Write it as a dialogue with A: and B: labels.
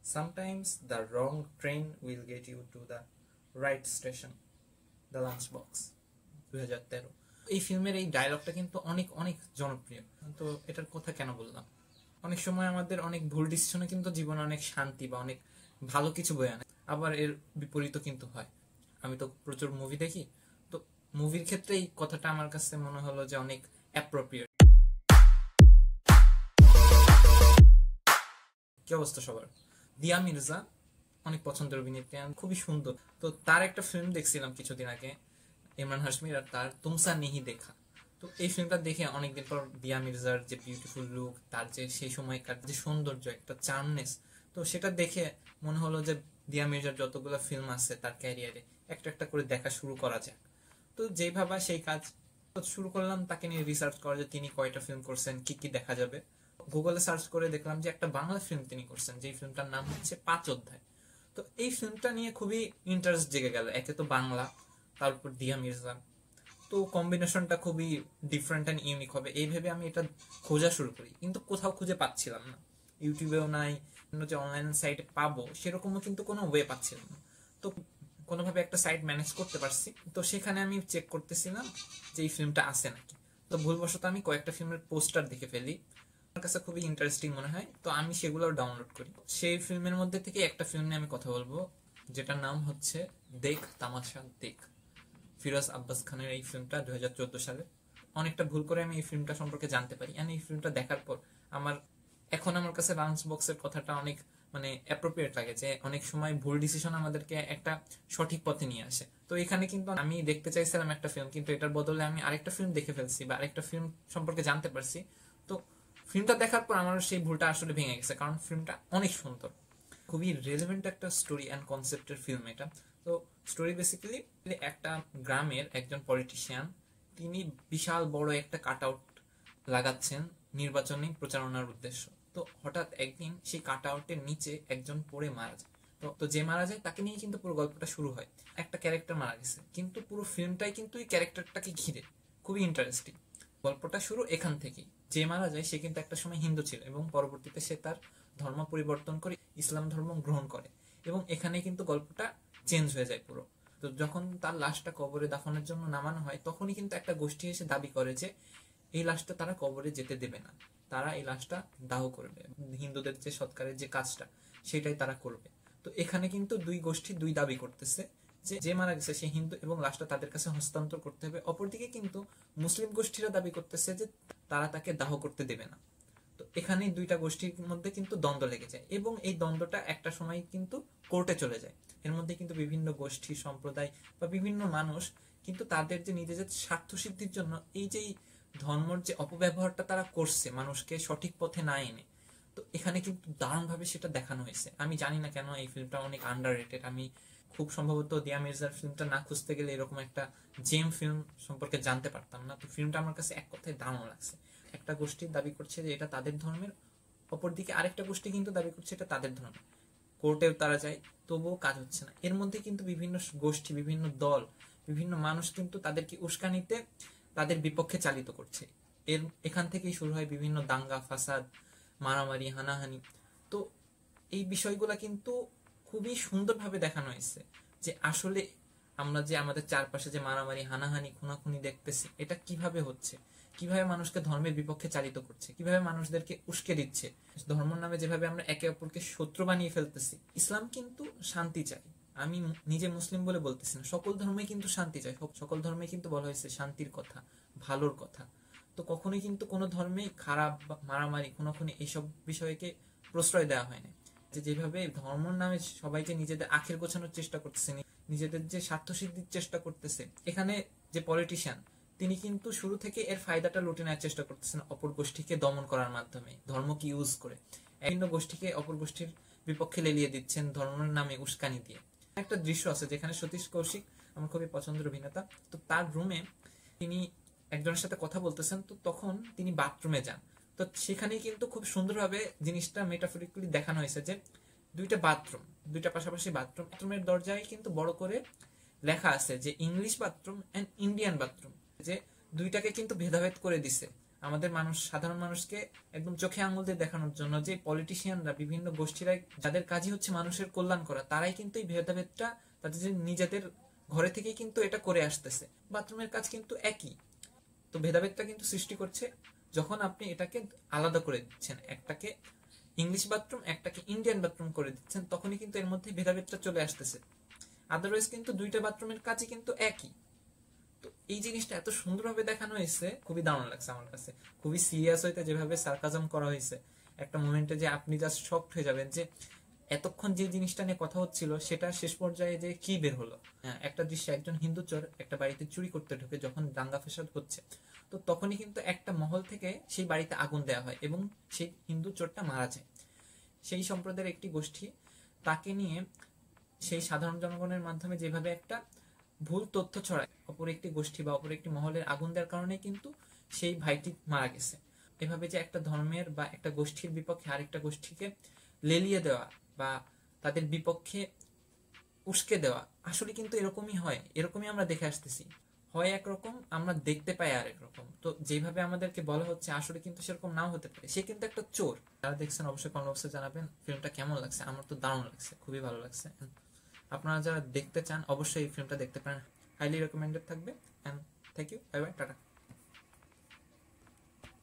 A: Sometimes the wrong train will get you to the right station. The Lunch Box 2013। এই ফিল্মের এই ডায়লগটা কিন্তু অনেক অনেক জনপ্রিয়। তো এটার কথা কেন বললাম, অনেক সময় আমাদের অনেক ভুল ডিসিশনে কিন্তু জীবনে অনেক শান্তি বা অনেক ভালো কিছু বয়ে আনে, আবার এর বিপরীতও কিন্তু হয়। আমি তো প্রচুর মুভি দেখি, তো মুভির ক্ষেত্রে এই কথাটা আমার কাছে মনে হলো যে অনেক অ্যাপ্রোপ্রিয়েট। কি অবস্থা সবার? দিয়া মির্জা অনেক পছন্দের অভিনেত্রী, খুবই সুন্দর। তো তার একটা ফিল্ম দেখছিলাম কিছুদিন আগে, ইমরান হাশমির, আর তার তুমসা নেহি দেখা। তো এই ফিল্মটা দেখে অনেকদিন পর দিয়া মির্জার যে বিউটিফুল লুক, তার যে সেই সময়কার যে সৌন্দর্য, একটা চার্মনেস, তো সেটা দেখে মনে হলো যে দিয়া মির্জার যতগুলো ফিল্ম আছে তার ক্যারিয়ারে একটা একটা করে দেখা শুরু করা যায়। তো যেই ভাবা সেই কাজ শুরু করলাম, তাকে নিয়ে রিসার্চ করা যে তিনি কয়টা ফিল্ম করছেন, কি কি দেখা যাবে। গুগলে সার্চ করে দেখলাম যে একটা বাংলা ফিল্ম তিনি করছেন, যে ফিল্মটার নাম হচ্ছে 5 অধ্যায়। তো এই ফিল্মটা নিয়ে খুবই ইন্টারেস্ট জেগে গেল। একে তো বাংলা, তারপর দিয়া মির্জা, তো কম্বিনেশনটা খুবই ডিফারেন্ট অ্যান্ড ইউনিক হবে এই ভেবে আমি এটা খোঁজা শুরু করি, কিন্তু কোথাও খুঁজে পাচ্ছিলাম না। ইউটিউবেও নাই, যে অনলাইন সাইটে পাবো সেরকমও কিন্তু কোনো ওয়ে পাচ্ছিলাম না। তো কোনোভাবে একটা সাইট ম্যানেজ করতে পারছি, তো সেখানে আমি চেক করতেছিলাম যে এই ফিল্মটা আছে নাকি। তো ভুলবশত আমি কয়েকটা ফিল্মের পোস্টার দেখে ফেলি, আমার কাছে খুবই ইন্টারেস্টিং মনে হয়, তো আমি সেগুলো ডাউনলোড করি। সেই ফিল্মের মধ্যে থেকে একটা ফিল্ম নিয়ে আমি কথা বলবো, যেটার নাম হচ্ছে দেখ তামাশা দেখ। ফিরোজ আব্বাস খানের এই ফিল্মটা 2014 সালে। অনেকটা ভুল করে আমি এই ফিল্মটা সম্পর্কে জানতে পারি, এই ফিল্মটা দেখার পর আমার কাছে লাঞ্চ বক্সের কথাটা অনেক অ্যাপ্রোপ্রিয়েট লাগে, যে অনেক সময় ভুল ডিসিশন আমাদেরকে একটা সঠিক পথে নিয়ে আসে। তো এখানে কিন্তু আমি দেখতে চাইছিলাম একটা ফিল্ম, কিন্তু এটার বদলে আমি আরেকটা ফিল্ম দেখে ফেলছি বা আরেকটা ফিল্ম সম্পর্কে জানতে পারছি। তো ফিল্মটা দেখার পর আমার সেই ভুলটা আসলে ভেঙে গেছে, কারণ ফিল্মটা অনেক সুন্দর, খুবই রেলেভেন্ট একটা স্টোরি অ্যান্ড কনসেপ্টের ফিল্ম এটা। তো স্টোরি বেসিক্যালি একটা গ্রামের একজন পলিটিশিয়ান, তিনি বিশাল বড় একটা কাট আউট লাগাচ্ছেন নির্বাচনী প্রচারণার উদ্দেশ্য। তো হঠাৎ একদিন সেই কাট আউটের নিচে একজন পড়ে মারা যায়। তো যে মারা যায় তাকে নিয়ে কিন্তু পুরো গল্পটা শুরু হয়। একটা ক্যারেক্টার মারা গেছে, কিন্তু পুরো ফিল্মটাই কিন্তু এই ক্যারেক্টারটাকে ঘিরে, খুবই ইন্টারেস্টিং। গল্পটা শুরু এখান থেকেই। যে মারা যায় সে কিন্তু একটা সময় হিন্দু ছিল, এবং পরবর্তীতে সে তার ধর্ম পরিবর্তন করে ইসলাম ধর্ম গ্রহণ করে, এবং এখানে কিন্তু গল্পটা চেঞ্জ হয়ে যায় পুরো। তো যখন তার লাশটা কবরে দাফনের জন্য নামানো হয়, তখনই কিন্তু একটা গোষ্ঠী এসে দাবি করে যে এই লাশটা তারা কবরে যেতে দেবে না, তারা এই লাশটা দাহ করবে, হিন্দুদের যে সৎকারের যে কাজটা সেটাই তারা করবে। তো এখানে কিন্তু দুই গোষ্ঠী দুই দাবি করতেছে, যে যে মারা গেছে সে হিন্দু এবং লাশটা তাদের কাছে হস্তান্তর করতে হবে। অপরদিকে কিন্তু মুসলিম গোষ্ঠীরা দাবি করতেছে যে তারা তাকে দাহ করতে দেবে না। তো এখানে দুইটা গোষ্ঠীর মধ্যে কিন্তু দ্বন্দ্ব লেগে যায়, এবং এই দ্বন্দ্বটা একটা সময় কিন্তু কোর্টে চলে যায়। এর মধ্যে কিন্তু বিভিন্ন গোষ্ঠী, সম্প্রদায় বা বিভিন্ন মানুষ কিন্তু তাদের যে নিজেদের স্বার্থ সিদ্ধির জন্য এই যে ধর্মের যে অপব্যবহারটা তারা করছে মানুষকে সঠিক পথে না এনে, তো এখানে কিন্তু দারুণভাবে সেটা দেখানো হয়েছে। আমি জানি না কেন এই ফিল্মটা অনেক আন্ডাররেটেড। আমি খুব সম্ভবত দিয়া মির্জার ফিল্মটা না খুঁজতে গেলে এরকম একটা জেম ফিল্ম সম্পর্কে জানতে পারতাম না। তো ফিল্মটা আমার কাছে এক কথায় দারুণ লাগছে। একটা গোষ্ঠী দাবি করছে যে এটা তাদের ধর্মের, অপরদিকে আরেকটা গোষ্ঠী কিন্তু দাবি করছে এটা তাদের ধর্মের। কোর্টেও তারা যায়, তবুও কাজ হচ্ছে না। এর মধ্যে কিন্তু বিভিন্ন গোষ্ঠী, বিভিন্ন দল, বিভিন্ন মানুষ কিন্তু তাদেরকে উস্কানিতে তাদের বিপক্ষে চালিত করছে। এখান থেকেই শুরু হয় বিভিন্ন দাঙ্গা ফাসাদ, মারামারি, হানাহানি। তো এই বিষয়গুলা কিন্তু খুবই সুন্দরভাবে দেখানো হয়েছে, যে আসলে আমরা যে আমাদের চারপাশে যে মারামারি, হানাহানি, খুনাখুনি দেখতেছি, এটা কিভাবে হচ্ছে, কিভাবে মানুষকে ধর্মের বিপক্ষে চালিত করছে, কিভাবে মানুষদেরকে উস্কে দিচ্ছে। ধর্মের নামে যেভাবে আমরা একে অপরকে শত্রু বানিয়ে ফেলতেছি। ইসলাম কিন্তু শান্তি চায়, আমি নিজে মুসলিম বলে বলতেছি না, সকল ধর্মে কিন্তু শান্তি চায়, সকল ধর্মে কিন্তু বলা হয়েছে শান্তির কথা, ভালোর কথা। তো কখনোই কিন্তু কোনো ধর্মেই খারাপ বা মারামারি, খুনাখুনি এইসব বিষয়কে প্রশ্রয় দেওয়া হয় না। যেভাবে ধর্মের নামে সবাইকে নিজেদের আখের গোছানোর চেষ্টা করতেছে, নিজেদের যে স্বার্থ সিদ্ধির চেষ্টা করতেছে, এখানে যে পলিটিশিয়ান তিনি কিন্তু শুরু থেকে এর ফায়দাটা লুটে নেওয়ার চেষ্টা করতেছেন অপর গোষ্ঠীকে দমন করার মাধ্যমে, ধর্মকে ইউজ করে বিভিন্ন গোষ্ঠীকে অপর গোষ্ঠীর বিপক্ষে লেলিয়ে দিচ্ছেন ধর্মের নামে উস্কানি দিয়ে। একটা দৃশ্য আছে যেখানে সতীশ কৌশিক, আমার খুবই পছন্দের অভিনেতা, তো তার রুমে তিনি একজনের সাথে কথা বলতেছেন, তো তখন তিনি বাথরুমে যান। তো সেখানেই কিন্তু খুব সুন্দরভাবে জিনিসটা মেটাফরিক্যালি দেখানো হয়েছে, যে দুইটা বাথরুম, দুইটা পাশাপাশি বাথরুম, বাথরুমের দরজায় কিন্তু বড় করে লেখা আছে যে English bathroom and Indian bathroom, যে দুইটাকে কিন্তু ভেদাভেদ করে দিছে। আমাদের মানুষ, সাধারণ মানুষকে একদম চোখে আঙুল দিয়ে দেখানোর জন্য যে পলিটিশিয়ানরা, বিভিন্ন গোষ্ঠীরা যাদের কাজই হচ্ছে মানুষের কল্যাণ করা, তারাই কিন্তু এই ভেদাভেদটা তাদের নিজেদের ঘরে থেকেই কিন্তু এটা করে আসতেছে। বাথরুমের কাজ কিন্তু একই, তো ভেদাভেদটা কিন্তু সৃষ্টি করছে যখন আপনি এটাকে আলাদা করে দিচ্ছেন, একটাকে ইংলিশ বাথরুম একটাকে ইন্ডিয়ান বাথরুম করে দিচ্ছেন, তখনই কিন্তু এর মধ্যে ভেদাভেদটা চলে আসতেছে। আদারওয়াইজ কিন্তু দুইটা বাথরুমের কাজই কিন্তু একই। তো এই জিনিসটা এত সুন্দরভাবে দেখানো হয়েছে, খুবই দারুণ লাগছে আমার কাছে। খুবই সিরিয়াস হইতে যেভাবে সার্কাজম করা হয়েছে, একটা মোমেন্টে যে আপনি জাস্ট শকড হয়ে যাবেন যে এতক্ষণ যে জিনিসটা নিয়ে কথা হচ্ছিল সেটা শেষ পর্যায়ে যে কি বের হলো। হ্যাঁ, একটা দৃশ্যে একজন হিন্দু চোর একটা বাড়িতে চুরি করতে ঢোকে যখন দাঙ্গা ফ্যাসাদ হচ্ছে, তো তখনই কিন্তু একটা মহল থেকে সেই বাড়িতে আগুন দেওয়া হয় এবং সেই হিন্দু চোরটা মারা যায়। সেই সম্প্রদায়ের একটি গোষ্ঠী তাকে নিয়ে সেই সাধারণ জনগণের মাধ্যমে যেভাবে একটা ভুল তথ্য ছড়ায় অপর একটি গোষ্ঠী বা অপর একটি মহলের আগুন দেওয়ার কারণে কিন্তু সেই ভাইটি মারা গেছে। এভাবে যে একটা ধর্মের বা একটা গোষ্ঠীর বিপক্ষে আরেকটা গোষ্ঠীকে লেলিয়ে দেওয়া বা তাদের বিপক্ষে উস্কে দেওয়া, আসলে কিন্তু এরকমই হয়, এরকমই আমরা দেখে আসতেছি। হয় একরকম, আমরা দেখতে পাই আরেক রকম। তো যেভাবে আমাদেরকে বলা হচ্ছে আসলে কিন্তু সেরকম নাও হতে পারে, সে কিন্তু একটা চোর। যারা দেখছেন অবশ্যই কমেন্ট বক্সে জানাবেন ফিল্মটা কেমন লাগছে। আমার তো দারুণ লাগছে, খুবই ভালো লাগছে। আপনারা যারা দেখতে চান অবশ্যই এই ফিল্মটা দেখতে পারেন, হাইলি রেকমেন্ডেড থাকবে। And thank you, bye bye, tata.